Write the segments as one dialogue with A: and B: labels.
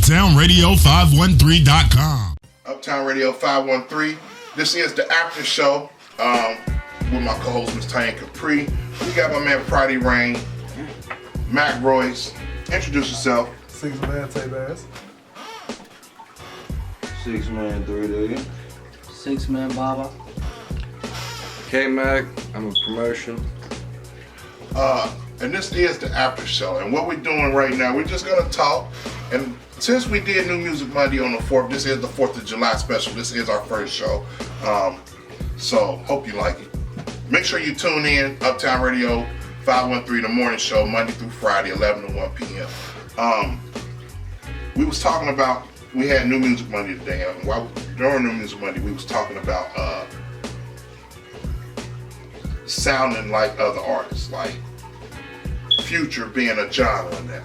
A: UpTownRadio513.com.
B: Uptown Radio 513. This is the after show with my co-host, Ms. Tanya Capri. We got my man Prodi Rain, Mac Royce. Introduce yourself.
C: 6-man tape ass.
D: 6-man 3D.
E: 6-man Baba.
D: K-Mac, I'm a promotion.
B: And this is the after show. And what we're doing right now, we're just gonna talk. And since we did New Music Monday on the 4th, this is the 4th of July special. This is our first show. So hope you like it. Make sure you tune in, Uptown Radio 513, the morning show, Monday through Friday, 11 to 1 p.m. We was talking about, we had New Music Monday today. During New Music Monday, we was talking about sounding like other artists, like Future being a genre now.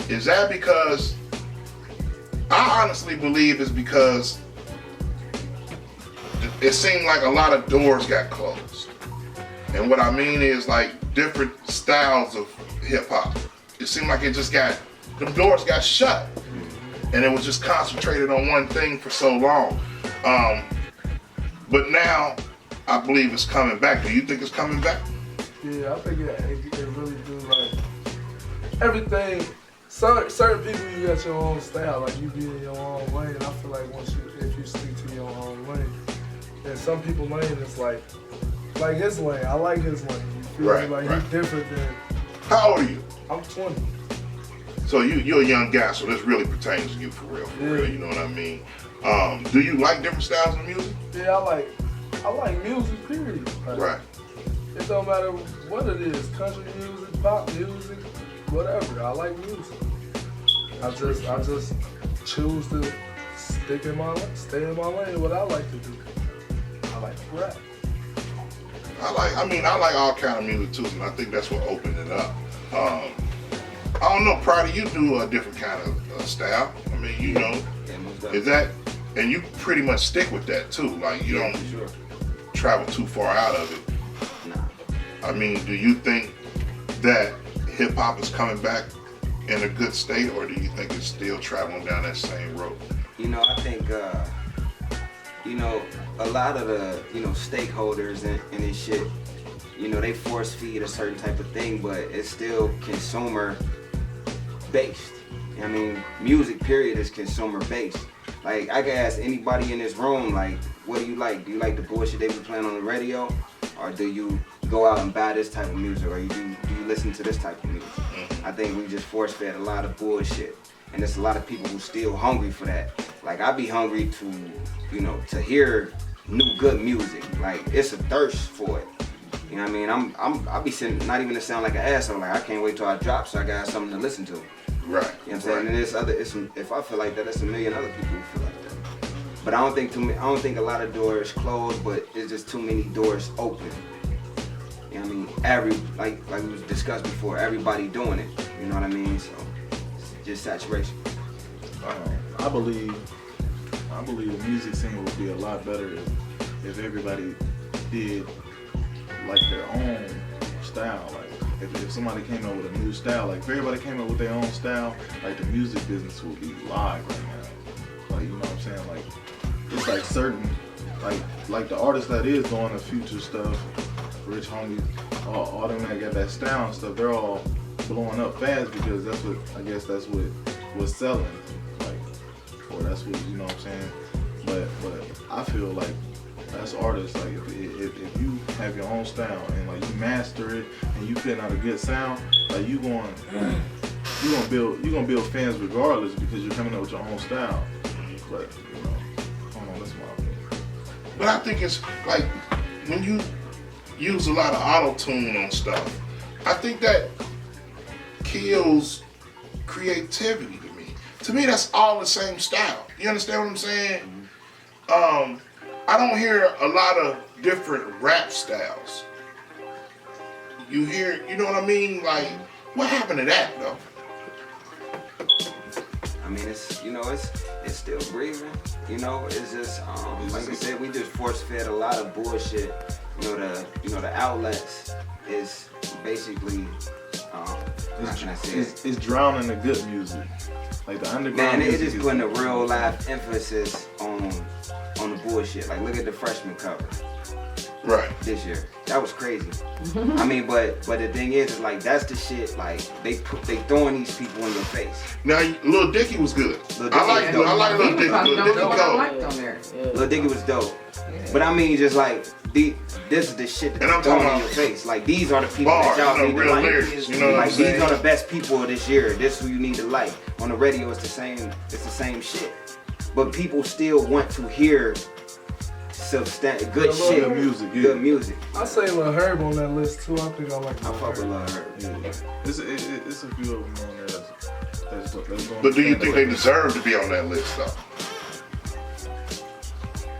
B: Is that because, I honestly believe it's because it seemed like a lot of doors got closed. And what I mean is like different styles of hip hop. It seemed like it just got, the doors got shut. And it was just concentrated on one thing for so long. But now, I believe it's coming back. Do you think it's coming back?
C: Yeah, I think it really do, like, everything. Certain people, you got your own style, like you be in your own lane. I feel like if you stick to your own lane, and some people's lane is like his lane. I like his lane. You feel
B: Right,
C: me? Like
B: right.
C: he's different than.
B: How old are you?
C: I'm 20.
B: So you're a young guy, so this really pertains to you for real, you know what I mean? Do you like different styles of music?
C: Yeah, I like music, period. Like,
B: Right.
C: It don't matter what it is, country music, pop music, whatever. I like music. I just choose to stay in my lane. What I like to do. I like to rap.
B: I like all kind of music too, and I think that's what opened it up. I don't know, Prodi, you do a different kind of style. I mean, you know, is that, and you pretty much stick with that too. Like you don't travel too far out of it.
D: Nah.
B: I mean, do you think that hip hop is coming back in a good state, or do you think it's still traveling down that same road?
D: You know, I think, a lot of the, stakeholders and this shit, they force feed a certain type of thing, but it's still consumer based. I mean, music period is consumer based. Like, I can ask anybody in this room, like, what do you like? Do you like the bullshit they be playing on the radio? Or do you go out and buy this type of music? Or do you listen to this type of music? I think we just force fed a lot of bullshit. And there's a lot of people who still hungry for that. Like, I be hungry to, to hear new good music. Like, it's a thirst for it. You know what I mean? I be sitting, not even to sound like an asshole. Like, I can't wait till I drop so I got something to listen to.
B: Right.
D: You know what I'm saying? And if I feel like that, there's a million other people who feel like that. But I don't think a lot of doors closed, but it's just too many doors open. You know what I mean? Like we discussed before, everybody doing it. You know what I mean? So it's just saturation.
F: I believe the music scene would be a lot better if everybody did like their own style. Like if somebody came up with a new style, like if everybody came up with their own style, like the music business would be live right now. Like, you know what I'm saying? Like it's like certain, like the artists that is doing the Future stuff, Rich Homie, all them that got that style and stuff, they're all blowing up fast because that's what's selling. Like, or that's what, you know what I'm saying? But I feel like as artists, like if you have your own style and like you master it and you putting out a good sound, like you're gonna build fans regardless because you're coming up with your own style. But I don't know, that's my opinion.
B: But I think it's like when you use a lot of auto-tune on stuff, I think that kills creativity to me. To me, that's all the same style. You understand what I'm saying? I don't hear a lot of different rap styles. You hear, you know what I mean? Like, what happened to that though?
D: I mean, it's still breathing. It's just like I said, we just force fed a lot of bullshit. The outlets is basically how can I say it?
F: It's drowning the good music. Like the underground
D: Man,
F: music.
D: it just putting a real live emphasis on the bullshit. Like look at the freshman cover.
B: Right.
D: This year. That was crazy. I mean, but the thing is like that's the shit. Like they throwing these people in your face.
B: Now, Lil Dicky was good. I like Lil Dicky. Lil Dicky dope.
D: Lil Dicky was dope. But I mean, just like this is the shit that's thrown in your face. Like these are the people
B: Bars,
D: that y'all need to
B: real
D: like.
B: lyrics, you know what I'm
D: Like
B: saying?
D: these are the best people of this year. This is who you need to like. On the radio, it's the same. It's the same shit. But people still want to hear good shit,
F: good music. Yeah.
D: Good music.
C: I say Lil Herb on that list too. I think I like
D: I
C: Lil
D: fuck with
C: Herb.
D: Lil Herb.
F: Yeah. It's a few of them on there that's going.
B: But do you think they deserve to be on that list, though?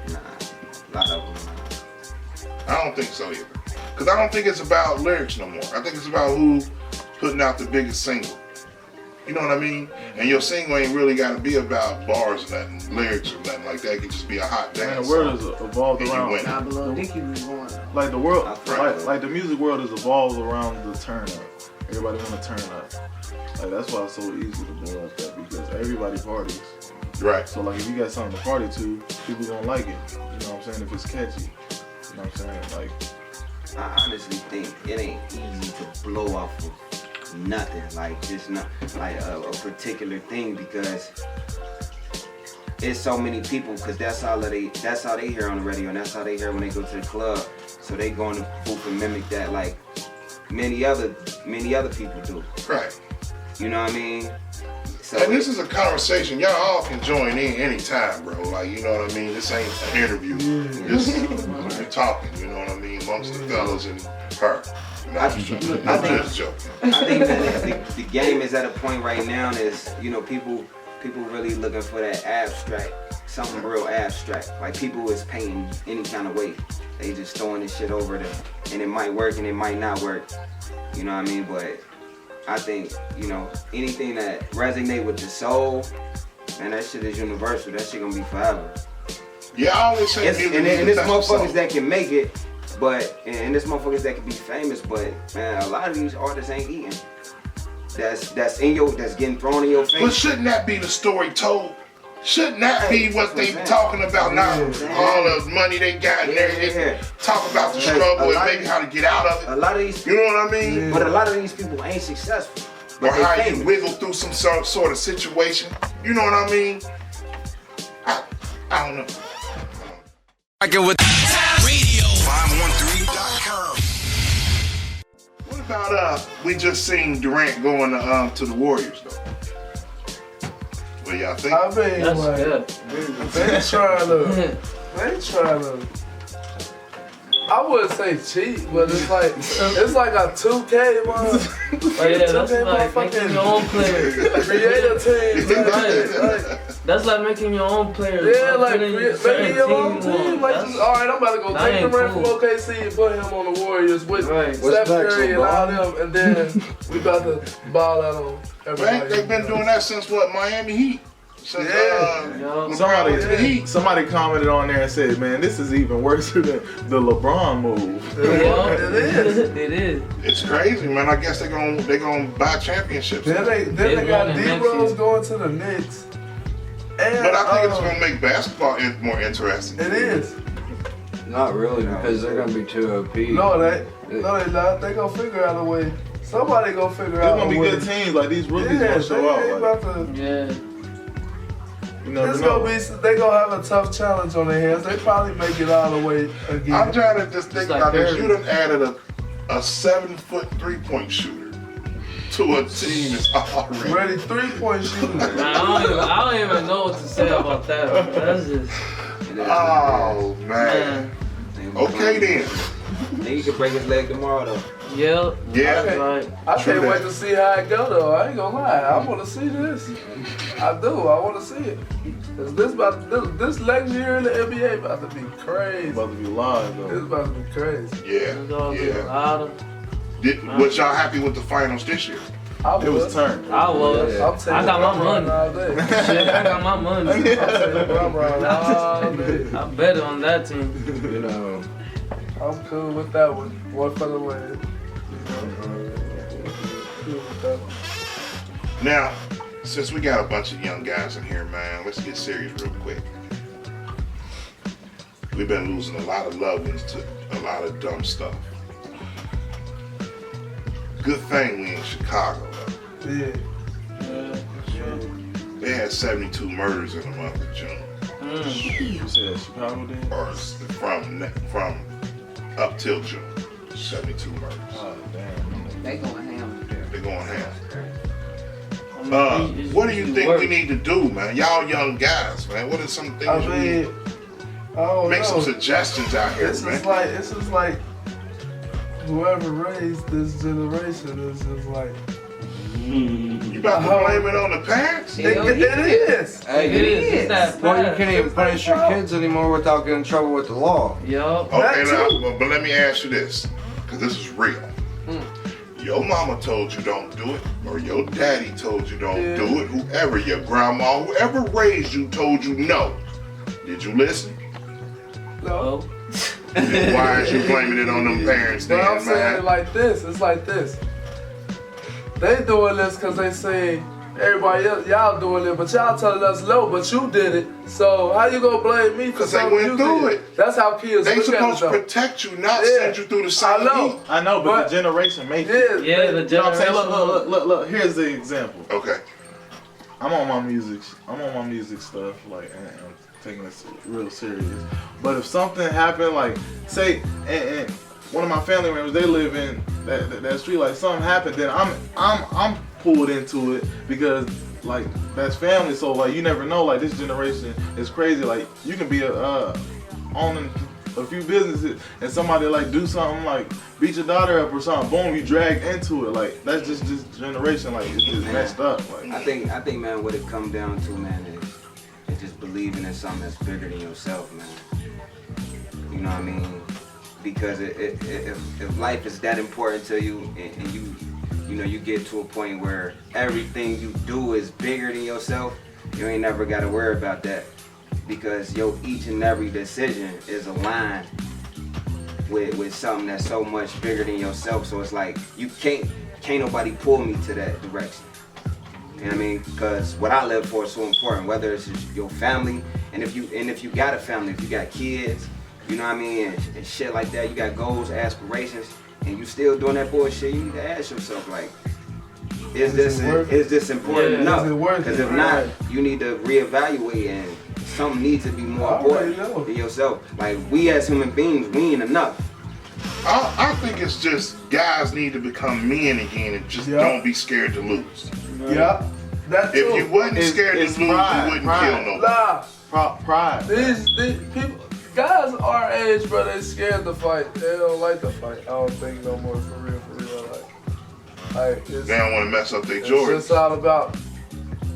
D: Nah, a lot of them.
B: I don't think so either. Because I don't think it's about lyrics no more. I think it's about who putting out the biggest single. You know what I mean? And your single ain't really got to be about bars or nothing, lyrics or nothing like that. It can just be a hot
F: Man,
B: dance
F: the world
B: song.
F: has evolved
B: And you
F: around.
B: win.
E: Nah, but Lil Dicky was going.
F: Like the world,
D: Right.
F: like the music world has evolved around the turn up. Everybody want to turn up. Like that's why it's so easy to blow up that because everybody parties.
B: Right.
F: So like if you got something to party to, people gonna like it. You know what I'm saying? If it's catchy. You know what I'm saying? Like
D: I honestly think it ain't easy to blow off of nothing. Like just not like a particular thing because it's so many people. Because that's how they hear on the radio and that's how they hear when they go to the club. So they go in the booth and mimic that like many other people do.
B: Right.
D: You know what I mean? So
B: And this is a conversation. Y'all all can join in anytime, bro. Like, you know what I mean? This ain't an interview. This we're talking, you know what I mean? Amongst the fellas and her. You know, I'm just joking.
D: I think that the game is at a point right now is, you know, people really looking for that abstract, something real abstract. Like people is painting any kind of way. They just throwing this shit over them. And it might work and it might not work. You know what I mean? But I think, you know, anything that resonate with the soul, man, that shit is universal. That shit gonna be forever.
B: Yeah, I always say
D: And
B: music
D: there's
B: touch the soul.
D: motherfuckers that can make it, and there's motherfuckers that can be famous, but man, a lot of these artists ain't eating. That's getting thrown in your face.
B: But shouldn't that be the story told? Shouldn't that be what they talking about now? All the money they got and everything. Talk about the struggle and maybe how to get out of
D: A
B: it.
D: lot of these,
B: You know what I mean?
D: but a lot of these people ain't successful.
B: Or
D: But they
B: how you
D: famous.
B: wiggle through some sort of situation. You know what I mean? I don't know.
A: Rockin' with Radio513.com.
B: What about we just seen Durant going to the Warriors though? What y'all think?
C: I mean,
E: That's
C: like,
E: good.
C: they trying to. I wouldn't say cheat, but it's like a 2K one. Like
E: Yeah, that's like making your own players.
C: Create a team. Like,
E: That's like making your own players.
C: yeah, like making your own
E: team
C: team. Like, all right, I'm about to go
E: that
C: take
E: ain't
C: Durant from
E: cool.
C: OKC and put him on the Warriors with
E: Right.
C: Steph Curry and all them, and then we about to ball out on everybody.
B: Right? They've been doing that since what? Miami Heat. Since,
E: Yo.
B: LeBron was the Heat.
F: Somebody commented on there and said, "Man, this is even worse than the LeBron move."
E: Yeah,
C: It is.
E: It is.
B: It's crazy, man. I guess they're gonna buy championships.
C: Then they
E: They
C: got
E: running next
C: D-Rose
E: season.
C: going to the Knicks. And,
B: But I think it's gonna make basketball more interesting.
C: It is.
G: Not really, because they're gonna be too OP.
C: No, they not. They gonna figure out a way. Somebody gonna figure
F: It's
C: out
F: gonna
C: a
F: be
C: way.
F: good teams. Like these rookies
C: Yeah,
F: gonna show
C: they
F: out. Like,
C: about to.
E: Yeah.
F: you never
C: It's
F: know.
C: gonna be. They gonna have a tough challenge on their hands. They probably make it all the way again.
B: I'm trying to just think
E: like
B: about this.
E: Curry.
B: You done added a 7-foot 3-point shooter to a team that's already.
C: Ready 3-point shooter.
E: Man, I don't even know what to say about that. That's just,
B: Oh man.
E: man.
B: Okay then.
D: Then you can break his leg tomorrow though.
E: Yeah.
B: Yeah.
E: That's right.
C: I
B: True
C: can't wait
B: that.
C: to see how it go though. I ain't gonna lie. I want to see this. I do. I want to see it. 'Cause this next year in the NBA about to be crazy.
F: About to be live
C: It's
F: though.
C: about to be crazy.
B: Yeah.
E: It's gonna be
B: Yeah.
E: louder.
B: Was y'all happy with the finals this year?
F: It was turned.
E: I was.
G: Yeah.
C: I'm taking
E: I got my
C: LeBron
E: money.
C: all day.
E: Shit, I got my money.
C: I'm taking LeBron all day.
E: I bet on that team.
G: You know,
C: I'm cool with that one. One for the win. You know? Cool. that.
B: Now, since we got a bunch of young guys in here, man, let's get serious real quick. We've been losing a lot of loved ones to a lot of dumb stuff. Good thing we in Chicago, though.
C: Yeah.
B: They had 72 murders in the month of June.
F: You said Chicago did?
B: Or from up till June. 72 murders.
F: Oh, damn.
H: They going ham there.
B: They're going ham. What do you think we need to do, man? Y'all young guys, man. What are some things
C: I mean,
B: make some suggestions out here, man?
C: It's just like whoever raised this generation is just like.
B: You about to blame it on the parents?
C: It is.
G: Hey,
E: It is. It's that
G: well, you
E: bad.
G: can't even punish your kids anymore without getting in trouble with the law.
E: Yup.
B: Okay, now, but let me ask you this, because this is real. Your mama told you don't do it, or your daddy told you don't do it, whoever, your grandma, whoever raised you told you no. Did you listen?
C: No.
B: Then why is you blaming it on them parents
C: But
B: then,
C: I'm saying
B: man?
C: it like this. It's like this. They doing this because they say everybody else, y'all doing it, but y'all telling us no, but you did it. So how you gonna blame me for
B: 'Cause they
C: something
B: went
C: you
B: through
C: did?
B: it.
C: That's how kids
B: They
C: look at it,
B: supposed to
C: though.
B: protect you, not
C: Yeah.
B: send you through the same
C: I know.
B: heat.
F: I know, but the generation makes it.
C: Yeah,
E: Yeah, the
F: You know what I'm saying?
E: generation.
F: Look, here's the example.
B: Okay.
F: I'm on my music stuff, like, and I'm taking this real serious. But if something happened, like, say, and one of my family members, they live in that street, like, something happened, then I'm pulled into it because, like, that's family. So, like, you never know. Like, this generation is crazy. Like, you can be owning a few businesses and somebody like do something like beat your daughter up or something. Boom, you drag into it. Like, that's just this generation. Like, it's just messed up. Like,
D: I think, man, what it come down to, man, is just believing in something that's bigger than yourself, man. You know what I mean? Because if life is that important to you, and you get to a point where everything you do is bigger than yourself, you ain't never got to worry about that. Because each and every decision is aligned with something that's so much bigger than yourself. So it's like you can't nobody pull me to that direction. You know what I mean? Because what I live for is so important. Whether it's just your family, and if you got a family, if you got kids, you know what I mean, and shit like that, you got goals, aspirations, and you still doing that bullshit, you need to ask yourself, like, is this important enough? Because if not, you need to reevaluate, and something needs to be more important than yourself. Like, we as human beings, we ain't enough.
B: I think it's just guys need to become men again and just don't be scared to lose.
C: Yeah. That too.
B: If you wasn't scared to lose,
F: pride,
B: you wouldn't kill nobody.
F: pride.
C: These people, guys our age, bro, they scared to fight. They don't like to fight. I don't think no more, for real. Like it's,
B: They don't want to mess up their
C: it's
B: Jordan.
C: just all about.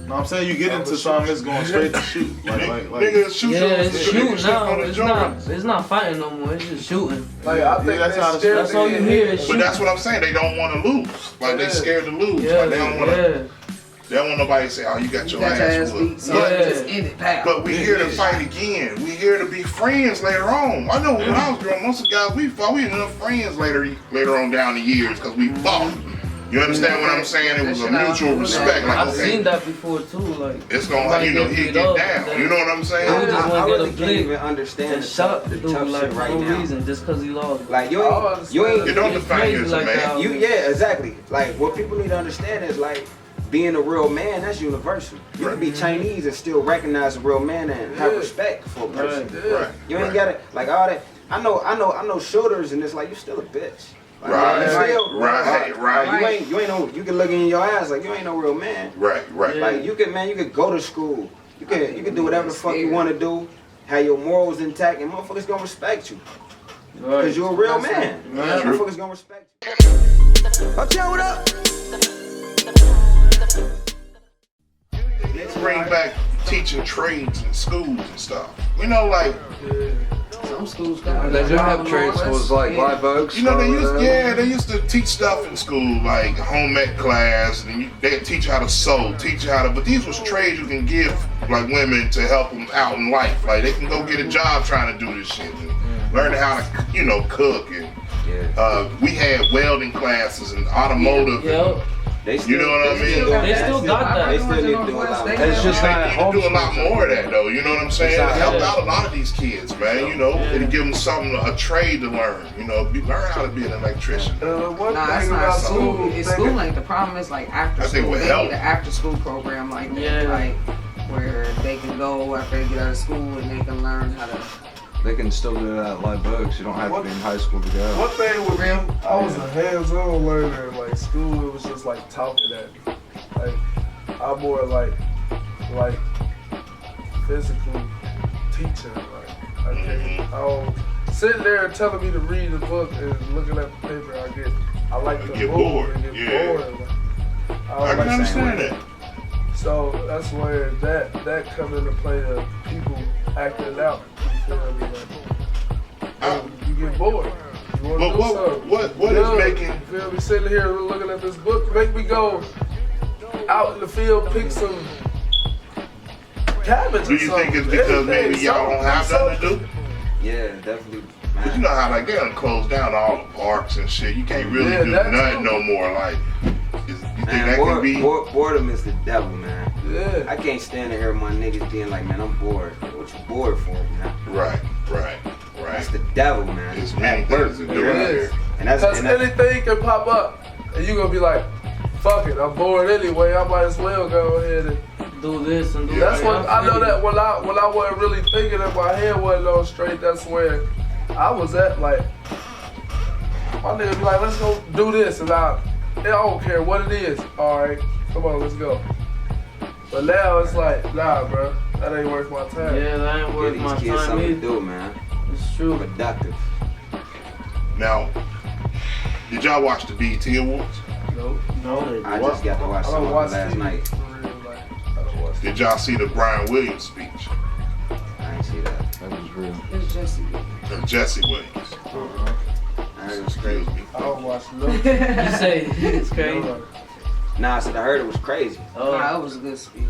F: No, I'm saying you get into something, it's going straight to shoot. Like,
B: Nigga, shoot
E: Yeah, it's shooting now.
B: Jordan.
E: It's not fighting no more. It's just shooting.
C: Like I think
F: that's how
C: they're
F: the-
C: scared.
E: That's all you hear is
B: But
E: shooting.
B: that's what I'm saying. They don't want to lose. Like they scared to lose.
E: Yeah,
B: Like they don't want to.
E: yeah.
B: They don't want nobody to say, "Oh, you got your
H: Got your
B: ass
H: ass
B: whooped."
H: beat, so
E: Yeah.
H: just end it, pal.
B: But we here to fight again. We here to be friends later on. I know when I was growing, most of the guys we fought, we ended up friends later on down the years because we fought. You understand what I'm saying? It was a mutual respect. Like,
E: I've
B: okay,
E: seen that before too. Like
B: it's gonna, you know, he get down. You know what I'm
E: Dude
B: saying?
E: just
D: I
E: wanna
D: really
E: get a
D: can't
E: blick
D: even understand
E: and
D: the
E: shot
D: tough
E: the dude like
D: shit
E: for
D: right
E: no
D: now.
E: reason just because he lost.
D: Like you ain't
B: You don't
E: It's
B: define you
E: crazy
B: as a
E: like
B: man.
E: that.
D: yeah, exactly. Like what people need to understand is like being a real man, that's universal. You can be Chinese and still recognize a real man and have respect for a person.
B: Right.
D: You ain't gotta like all that. I know shoulders and it's like you still a bitch. Like,
B: Right.
D: You ain't no. You can look in your eyes like you ain't no real man.
B: Right.
D: Like you could go to school. You can do whatever the fuck you want to do. Have your morals intact, and motherfuckers gonna respect you. Cause you're a real man. Motherfuckers gonna respect you.
A: UpTown, what up?
B: Let's bring back teaching trades in schools and stuff. You know, like
H: Some schools got
G: They do have trade schools like Live Oaks.
B: you know, they used to teach stuff in school like home ec class, and they teach you how to sew, teach you how to. But these was trades you can give like women to help them out in life. Like they can go get a job trying to do this shit, and learning how to cook and. We had welding classes and automotive.
D: They still,
B: You know what I mean?
E: They still got that.
D: They still need to do a lot.
G: It's just
B: They
G: not
B: need to do a lot more of that though, you know what I'm saying?
G: Exactly.
B: Help out a lot of these kids, man, you know, and give them something, a trade to learn, you know, learn how to be an electrician.
C: One
H: Nah, it's
C: thing
H: not
C: about
H: school.
C: school,
H: It's school ain't the problem. It's like after
B: I think
H: school.
B: with
H: They
B: help.
H: need an after school program like that, like where they can go after they get out of school and they can learn how to.
G: They can still do that like books. You don't have to be in high school to go.
C: one thing with me, I was a hands-on learner. Like school, it was just like talking at me. Like I'm more like physical teacher. Like I don't sitting there telling me to read the book and looking at the paper. I like to
B: Get
C: move
B: bored.
C: and get
B: Yeah.
C: bored.
B: I can understand that.
C: So that's where that come into play of people acting it out. You feel me? Like, you get bored. You want to do something.
B: What is making?
C: You feel me? Sitting here looking at this book, make me go out in the field, pick some cabbage.
B: Do you think it's because maybe y'all don't have nothing to do?
D: Yeah, definitely.
B: But you know how like they done closed down all the parks and shit. You can't really do nothing no more. Like, you think that can be?
D: Boredom is the devil, man.
C: Yeah.
D: I can't stand to hear my niggas being like, man, I'm bored. What you bored for, man?
B: Right.
D: That's the devil, man.
B: There's many things to do out here.
D: And that's
C: Because anything can pop up, and you gonna be like, fuck it, I'm bored anyway. I might as well go ahead and
E: Do this and do
C: That's
E: that.
C: what I know that when I wasn't really thinking in my head wasn't on straight, that's where I was at. Like my nigga be like, let's go do this, and I don't care what it is. All right, come on, let's go. But now it's like, nah, bro, that ain't worth my time.
E: Yeah, that ain't worth
D: Give
E: my
D: these kids
E: time
D: something to
E: either.
D: do, man.
E: It's true.
D: Productive.
B: Now, did y'all watch the BET Awards?
C: Nope.
F: No,
D: I just got to watch
C: I
D: some
C: don't
D: of
C: watch
D: it last
C: TV
D: night.
C: for real. Like, I don't watch
B: Did y'all see the Brian Williams speech?
D: I ain't see that.
G: That was real.
H: It's Jesse.
B: Of Jesse Williams.
D: I heard it was crazy.
B: Excuse me.
C: I don't watch no.
E: You say it's crazy.
D: Nah, I said I heard it was crazy.
H: Nah, it was a good speech.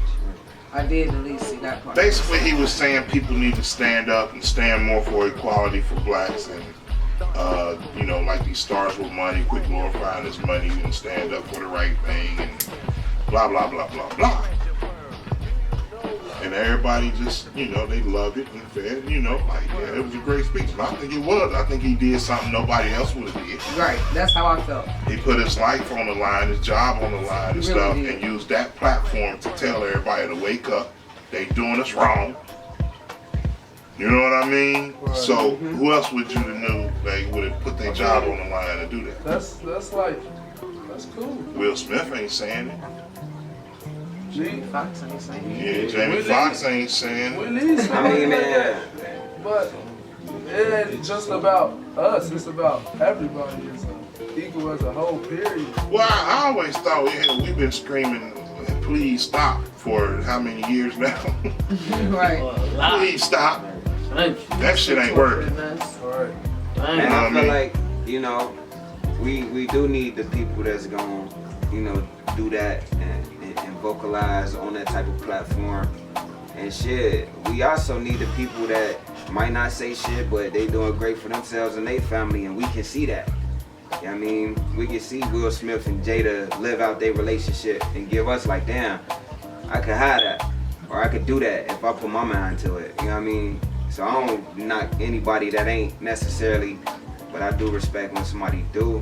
H: I did at least see that part.
B: Basically, he was saying people need to stand up and stand more for equality for blacks, and you know, like these stars with money, quit glorifying this money and stand up for the right thing, and blah blah blah blah blah. And everybody just, you know, they loved it and fed, you know, like, yeah, it was a great speech. And I think it was. I think he did something nobody else would have did.
H: Right, that's how I felt.
B: He put his life on the line, his job on the line and
H: He really
B: stuff,
H: did.
B: and used that platform to tell everybody to wake up. They doing us wrong. You know what I mean?
C: Right.
B: So who else would you have knew they would have put their job on the line to do that?
C: That's cool.
B: Will Smith ain't saying it.
C: G,
H: Fox ain't saying it.
B: Yeah, Jamie Foxx ain't saying
C: we
B: it.
C: need
D: I
C: something
D: mean,
C: like
D: man.
C: that. But it ain't just about us. It's about everybody. It's equal as a whole. Period.
B: Well, I always thought we've been screaming, please stop for how many years now?
H: Right.
B: Please stop. That shit ain't working.
C: All right.
D: And
B: know
D: I
B: what I
D: feel
B: mean?
D: like, you know, we do need the people that's gonna, you know, do that and vocalize on that type of platform and shit. We also need the people that might not say shit, but they doing great for themselves and their family, and we can see that. You know what I mean? We can see Will Smith and Jada live out their relationship and give us like, damn, I could hide that, or I could do that if I put my mind to it. You know what I mean? So I don't knock anybody that ain't necessarily, but I do respect when somebody do.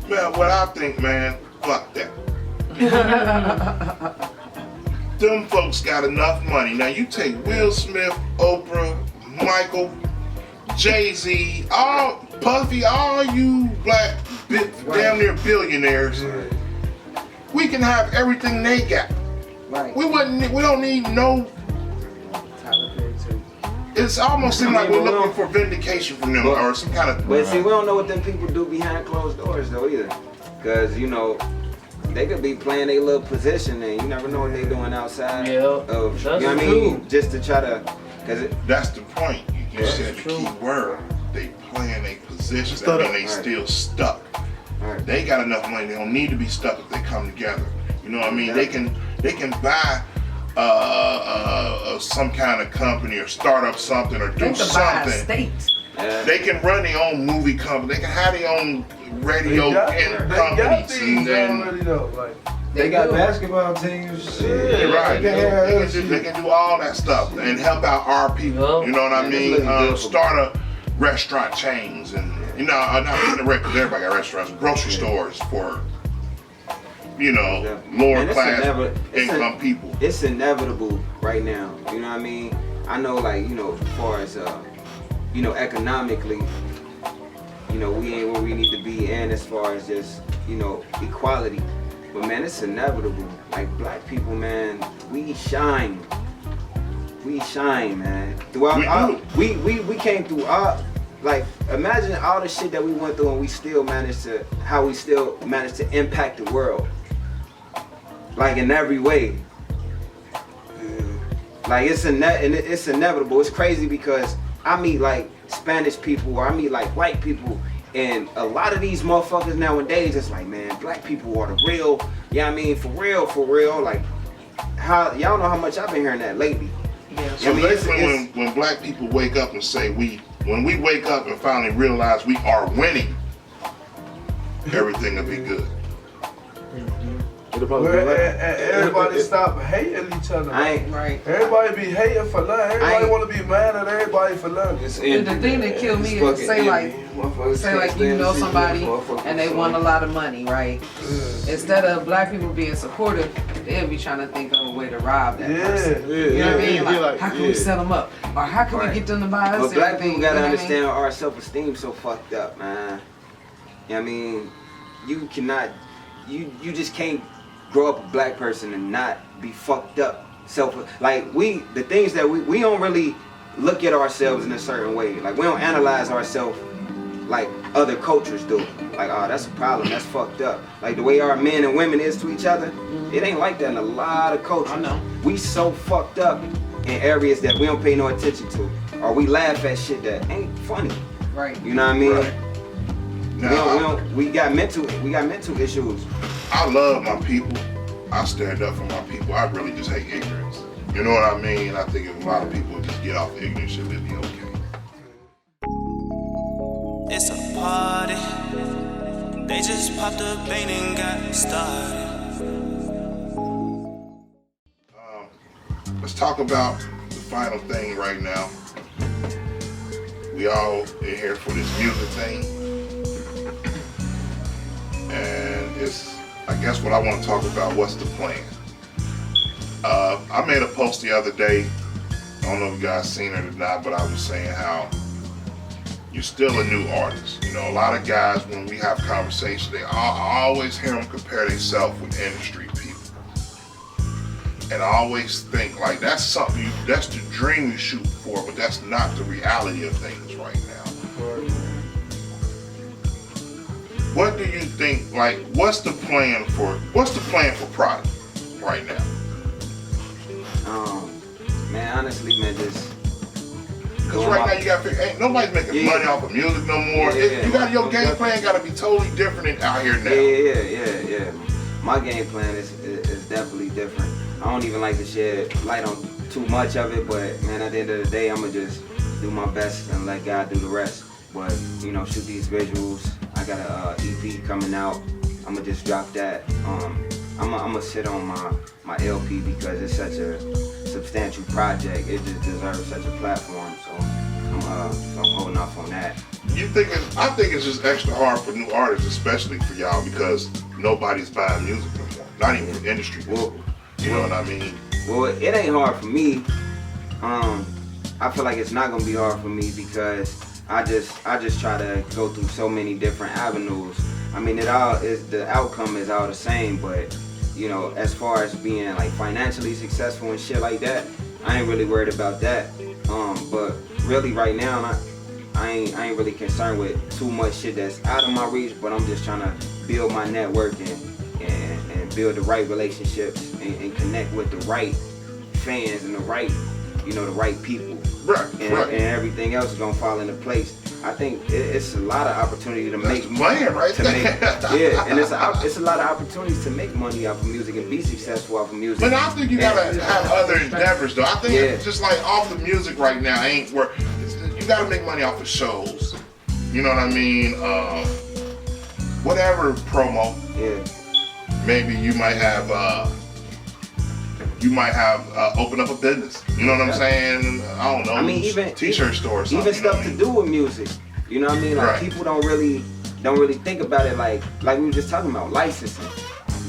B: Man, what I think, man, fuck that. Them folks got enough money. Now you take Will Smith, Oprah, Michael, Jay-Z, all Puffy, all you black damn near billionaires. We can have everything they got.
H: Right.
B: We don't need no.
H: Tyler Perry too.
B: It's almost seems like we're looking for vindication from them or some kind of.
D: But see, we don't know what them people do behind closed doors though either. Cause you know, they could be playing their little position and you never know what they doing outside
E: Yeah,
D: of, you know
E: that's
D: what I
E: true.
D: mean? Just to try to, cause
B: That's the point. You said the
E: true.
B: key word. They playing their position. That mean they still stuck.
D: Alright.
B: They got enough money. They don't need to be stuck if they come together. You know what I mean? They can buy some kind of company or start up something or
H: They
B: do
H: could buy a
B: something.
H: state.
B: They can run their own movie company. They can have their own radio companies.
G: They got basketball teams.
B: Yeah, right. They can do all that stuff and help out our people. You know what I mean? Start a restaurant chains and not because everybody got restaurants, grocery stores for lower class income people.
D: It's inevitable right now. You know what I mean? I know, like, as far as economically, we ain't where we need to be, and as far as just equality. But man, it's inevitable. Like, black people, man, we shine. We shine, man. Throughout we came through like, imagine all the shit that we went through and we still managed to impact the world. Like, in every way. Like, it's inevitable. It's crazy because I meet like Spanish people or I meet like white people, and a lot of these motherfuckers nowadays, it's like, man, black people are the real, for real. Like, how y'all know how much I've been hearing that lately.
H: Yeah.
B: So basically, when black people wake up and say when we wake up and finally realize we are winning, everything will be good.
C: Everybody stop hating each other.
H: Right.
C: Everybody be hating for nothing. Everybody want to be mad at everybody for nothing.
H: And the thing that killed me is say like somebody and they want a lot of money, right? Instead of black people being supportive, they'll be trying to think of a way to rob that person. You know what I mean? Like, how can we set them up? Or how can we get them to buy us?
D: But black people gotta understand our self-esteem so fucked up, man. You know what I mean? You cannot, you just can't grow up a black person and not be fucked up. The things that we don't really look at ourselves in a certain way. Like, we don't analyze ourselves like other cultures do. Like, oh, that's a problem, that's fucked up. Like, the way our men and women is to each other, it ain't like that in a lot of cultures.
H: I know. We
D: so fucked up in areas that we don't pay no attention to. Or we laugh at shit that ain't funny.
H: Right.
D: You know what I mean?
B: Right. Now,
D: we got mental issues.
B: I love my people. I stand up for my people. I really just hate ignorance. You know what I mean? I think if a lot of people just get off ignorance, shit, it'll be okay.
I: It's a party. They just popped the bait and got started.
B: Let's talk about the final thing right now. We all in here for this music thing. And it's, I guess, what I want to talk about, what's the plan? I made a post the other day, I don't know if you guys seen it or not, but I was saying how you're still a new artist. A lot of guys, when we have conversations, I always hear them compare themselves with industry people. And I always think, like, that's the dream you shoot for, but that's not the reality of things right now. What do you think, like, what's the plan for Prodi right now?
D: Man, honestly, man, just
B: because right now you got ain't nobody's making money off of music no more. You got your game plan got to be totally different out here now.
D: Yeah. My game plan is definitely different. I don't even like to shed light on too much of it, but man, at the end of the day, I'ma just do my best and let God do the rest. But shoot these visuals. I got a EP coming out. I'ma just drop that. I'ma sit on my LP because it's such a substantial project. It just deserves such a platform. So I'm holding off on that.
B: I think it's just extra hard for new artists, especially for y'all, because nobody's buying music no more. Not even for industry people. You know what I mean?
D: Well, it ain't hard for me. I feel like it's not gonna be hard for me because I just try to go through so many different avenues. I mean, the outcome is all the same, but as far as being like financially successful and shit like that, I ain't really worried about that. But really right now, I ain't really concerned with too much shit that's out of my reach, but I'm just trying to build my network and build the right relationships and connect with the right fans and the right people.
B: Right.
D: And everything else is gonna fall into place. I think it's a lot of opportunity to make money. And it's a lot of opportunities to make money off of music and be successful off of music.
B: But I think you gotta have other endeavors though. I think it's just like off the music right now ain't work. you gotta make money off of shows. You know what I mean? Whatever promo.
D: Yeah.
B: Maybe you might have open up a business. You know what I'm saying? I don't know.
D: I mean, even
B: t-shirt store or something.
D: Even stuff to do with music. You know what I mean? Like people don't really think about it like we were just talking about licensing,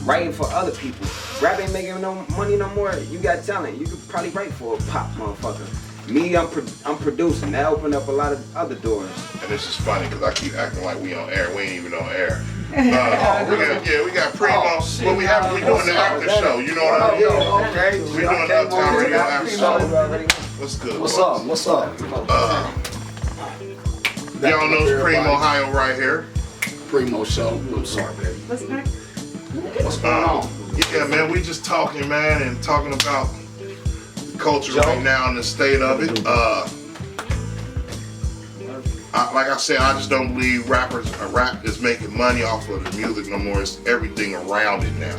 D: writing for other people. Rap ain't making no money no more. You got talent. You could probably write for a pop motherfucker. Me, I'm producing. That opened up a lot of other doors.
B: And this is funny because I keep acting like we on air. We ain't even on air. We got Primo. But we doing the after show. You know what I mean?
G: Okay.
B: We doing the Uptown Radio after show. What's good?
G: What's up?
B: Y'all know Primo Ohio right here.
G: Primo show. I'm sorry, baby.
B: What's going on? Yeah, man. We just talking, man, and talking about culture right now and the state of it. Like I said, I just don't believe rap is making money off of the music no more. It's everything around it now.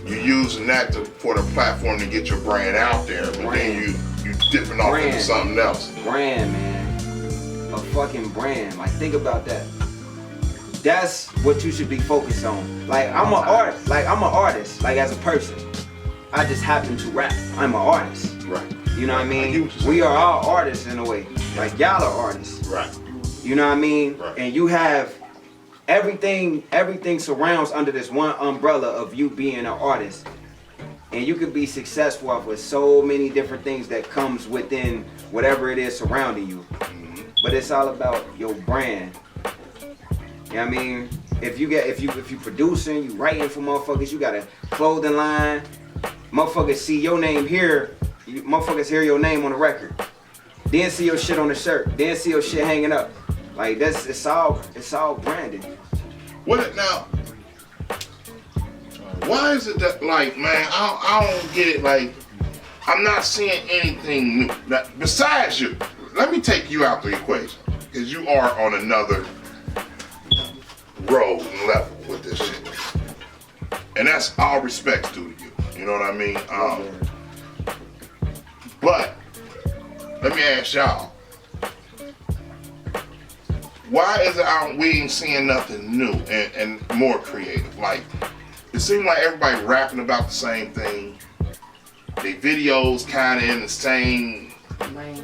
B: You're using that for the platform to get your brand out there, but then you dipping off into something else.
D: Brand, man. A fucking brand. Like, think about that. That's what you should be focused on. Like, I'm an artist. Like, as a person. I just happen to rap. I'm an artist.
B: Right.
D: You know what I mean? We are all artists in a way. Like, y'all are artists.
B: Right.
D: You know what I mean?
B: Right.
D: And you have everything surrounds under this one umbrella of you being an artist. And you can be successful off with so many different things that comes within whatever it is surrounding you. But it's all about your brand. You know what I mean? If you producing, you writing for motherfuckers, you got a clothing line. Motherfuckers see your name here. Motherfuckers hear your name on the record. Then see your shit on the shirt. Then see your shit hanging up. Like it's all branded.
B: What now? Why is it that, like, man, I don't get it. Like, I'm not seeing anything new. Now, besides you, let me take you out the equation, because you are on another road and level with this shit, and that's all respects due to you. You know what I mean? But let me ask y'all, why is it we ain't seeing nothing new and more creative? Like, it seems like everybody rapping about the same thing. They videos kind of in the same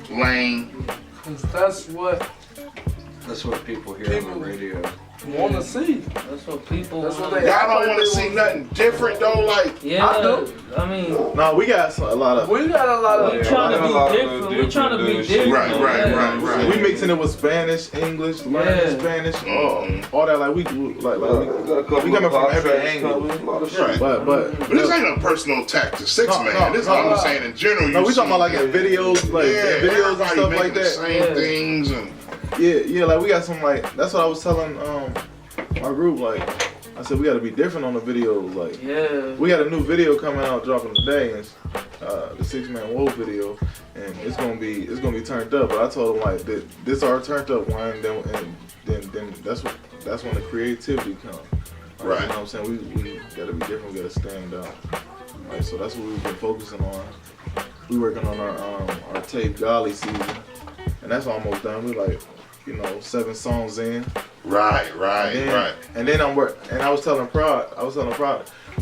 B: lane.
C: Cause that's what
G: people hear on the radio.
C: Want to see.
E: That's what people.
C: That's what
B: Y'all
C: they
B: don't want to see nothing different though. Like,
E: Yeah,
C: I do.
E: I mean,
F: No, we got a lot of.
C: We got a lot of.
E: we trying to be different. We trying to be different.
B: Right.
F: We mixing it with Spanish, English, learning Spanish, all that. Like we coming from every angle.
B: Right.
F: But
B: this ain't a personal attack to Six Man. This is what I'm saying in general.
F: No, we talking about like in videos, videos and stuff like that.
B: Same things and.
F: Yeah, like we got some like that's what I was telling our group, like I said we gotta be different on the videos, like we got a new video coming out dropping today, and the 6 Man Wolf video, and it's gonna be turned up, but I told them like this our turned up one, and then that's when the creativity comes. Like,
B: right.
F: You know what I'm saying? We gotta be different, we gotta stand out. Like, so that's what we've been focusing on. We working on our tape Golly season, and that's almost done. We like 7 songs in.
B: Right.
F: And then I was telling Prod,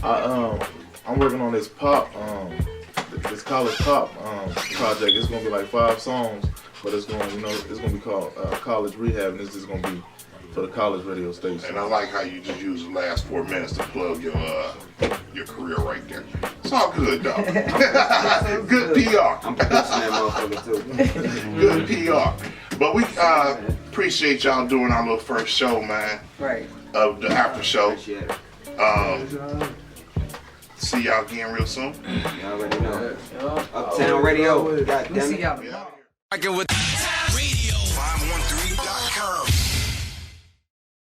F: I'm working on this pop, this college pop project. It's gonna be like 5 songs, but it's gonna be called College Rehab, and this is gonna be for the college radio station.
B: And I like how you just use the last 4 minutes to plug your career right there. It's all good, dog. Good PR.
D: I'm producing that motherfucker too.
B: Good PR. But we appreciate y'all doing our little first show, man.
H: Right.
B: Of the after show.
D: Appreciate it.
B: See y'all again real soon.
D: Y'all already know. Uptown Radio. God damn it.
H: See y'all tomorrow.